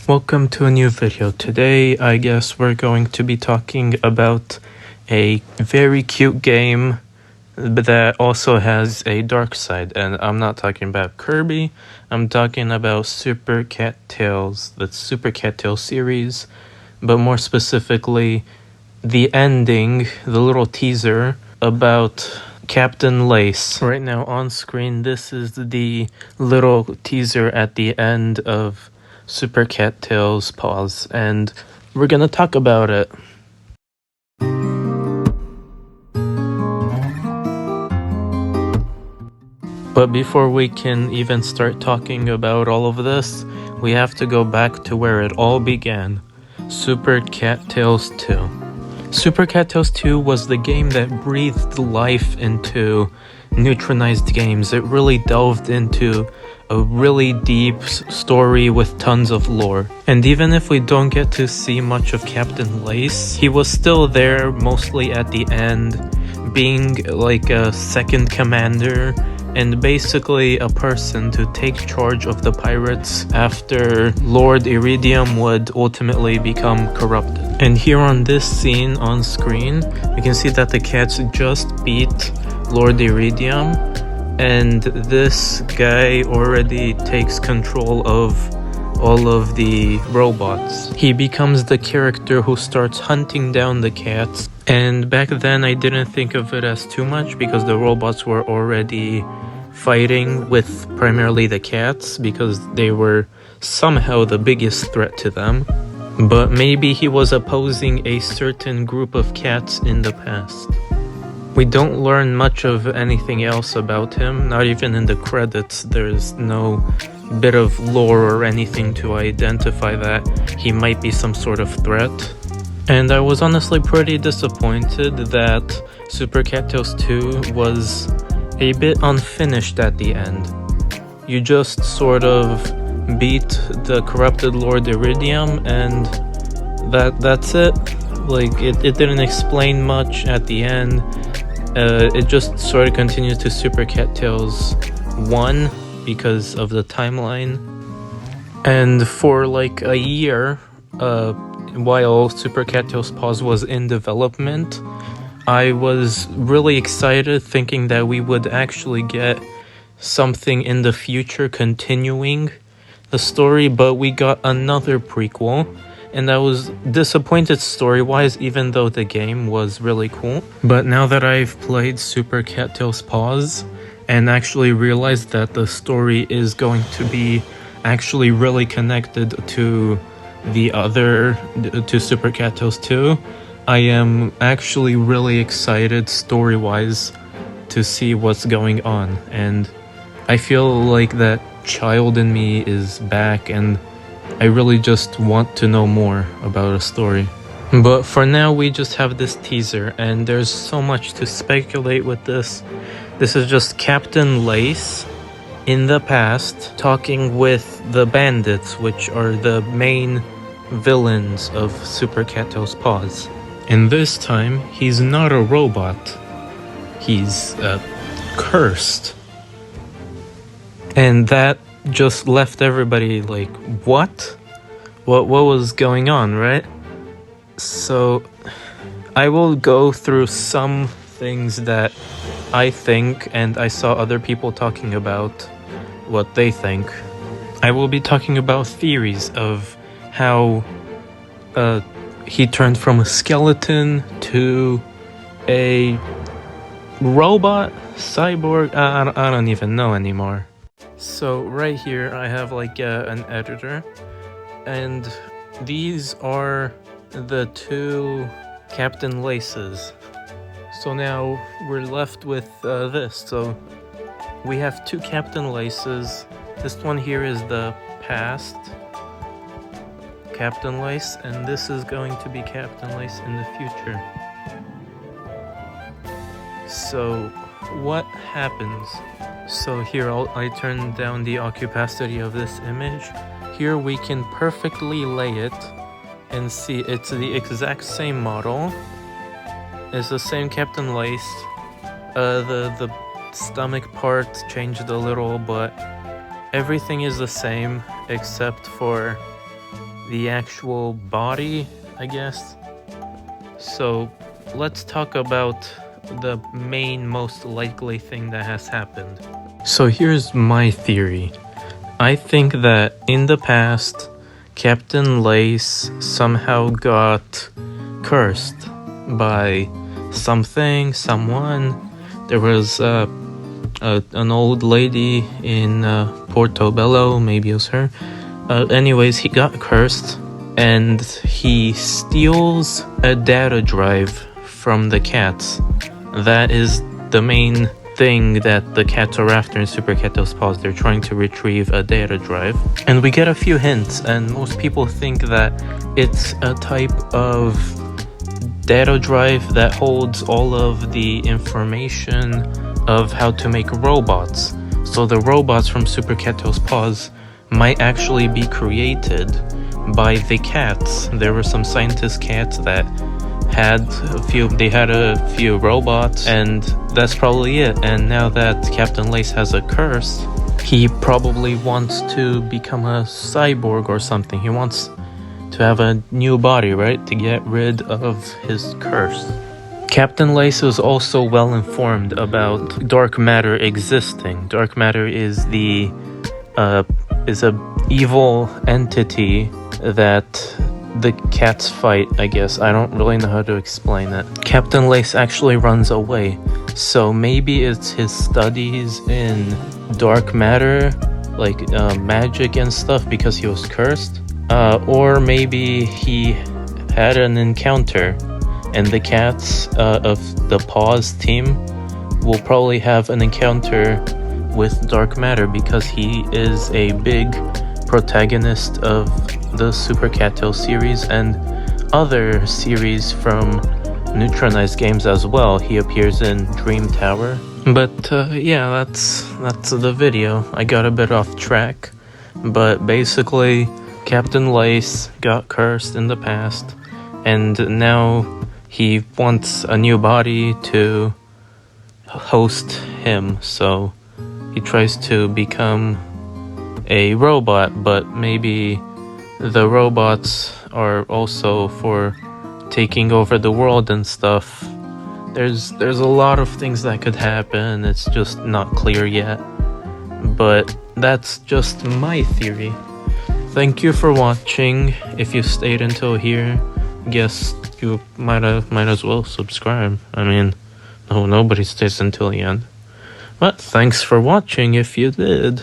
Welcome to a new video. Today, I guess we're going to be talking about a very cute game that also has a dark side. And I'm not talking about Kirby, I'm talking about Super Cat Tales, the Super Cat Tales series, but more specifically, the ending, the little teaser about Captain Lace. Right now on screen, this is the little teaser at the end of Super Cat Tales Pause, and we're gonna talk about it. But before we can even start talking about all of this, we have to go back to where it all began. Super Cat Tales 2. Super Cat Tales 2 was the game that breathed life into Neutronized Games. It really delved into a really deep story with tons of lore. And even if we don't get to see much of Captain Lace, he was still there mostly at the end, being like a second commander and basically a person to take charge of the pirates after Lord Iridium would ultimately become corrupted. And here on this scene on screen, we can see that the cats just beat Lord Iridium, and this guy already takes control of all of the robots. He becomes the character who starts hunting down the cats, and back then I didn't think of it as too much because the robots were already fighting with primarily the cats because they were somehow the biggest threat to them. But maybe he was opposing a certain group of cats in the past. We don't learn much of anything else about him, not even in the credits. There's no bit of lore or anything to identify that he might be some sort of threat. And I was honestly pretty disappointed that Super Cat Tales 2 was a bit unfinished at the end. You just sort of beat the corrupted Lord Iridium and that's it. Like, it didn't explain much at the end. It just sort of continues to Super Cat Tales 1 because of the timeline. And for like a year, while Super Cat Tales Pause was in development, I was really excited thinking that we would actually get something in the future continuing the story, but we got another prequel, and I was disappointed story-wise even though the game was really cool. But now that I've played Super Cat Tales Pause and actually realized that the story is going to be actually really connected to to Super Cat Tales 2, I am actually really excited story-wise to see what's going on, and I feel like that child in me is back and I really just want to know more about a story. But for now we just have this teaser and there's so much to speculate with this. This is just Captain Lace in the past talking with the bandits, which are the main villains of Super Cat Tales Pause. And this time, he's not a robot. He's cursed. And that just left everybody like, what? What was going on, right? So, I will go through some things that I think, and I saw other people talking about what they think. I will be talking about theories of how he turned from a skeleton to a robot, cyborg, I don't even know anymore. So right here I have like an editor, and these are the two Captain Laces. So now we're left with this. So we have two Captain Laces. This one here is the past Captain Lace, and this is going to be Captain Lace in the future. So what happens? So here I turn down the opacity of this image. Here we can perfectly lay it and see it's the exact same model. It's the same Captain Lace. The stomach part changed a little, but everything is the same except for the actual body, I guess. So let's talk about the main, most likely thing that has happened. So here's my theory. I think that in the past, Captain Lace somehow got cursed by something, someone. There was an old lady in Portobello, maybe it was her. Anyways, he got cursed, and he steals a data drive from the cats. That is the main thing that the cats are after in Super Cat Tails Paws. They're trying to retrieve a data drive. And we get a few hints, and most people think that it's a type of data drive that holds all of the information of how to make robots. So the robots from Super Cat Tails Paws might actually be created by the cats. There were some scientist cats that had a few robots, and that's probably it. And now that Captain Lace has a curse, he probably wants to become a cyborg or something. He wants to have a new body, right? To get rid of his curse. Captain Lace was also well informed about dark matter existing. Dark matter is a evil entity that the cats fight, I guess. I don't really know how to explain it. Captain Lace actually runs away, so maybe it's his studies in dark matter, like magic and stuff, because he was cursed. Or maybe he had an encounter, and the cats of the Paws team will probably have an encounter with dark matter, because he is a big protagonist of the Super Cat Tails series and other series from Neutronized games as well. He appears in Dream Tower. But yeah, that's the video. I got a bit off track, but basically Captain Lace got cursed in the past, and now he wants a new body to host him, so he tries to become a robot, but maybe the robots are also for taking over the world and stuff. There's a lot of things that could happen. It's just not clear yet, but that's just my theory. Thank you for watching. If you stayed until here, guess you might as well subscribe. I mean, nobody stays until the end. But thanks for watching if you did.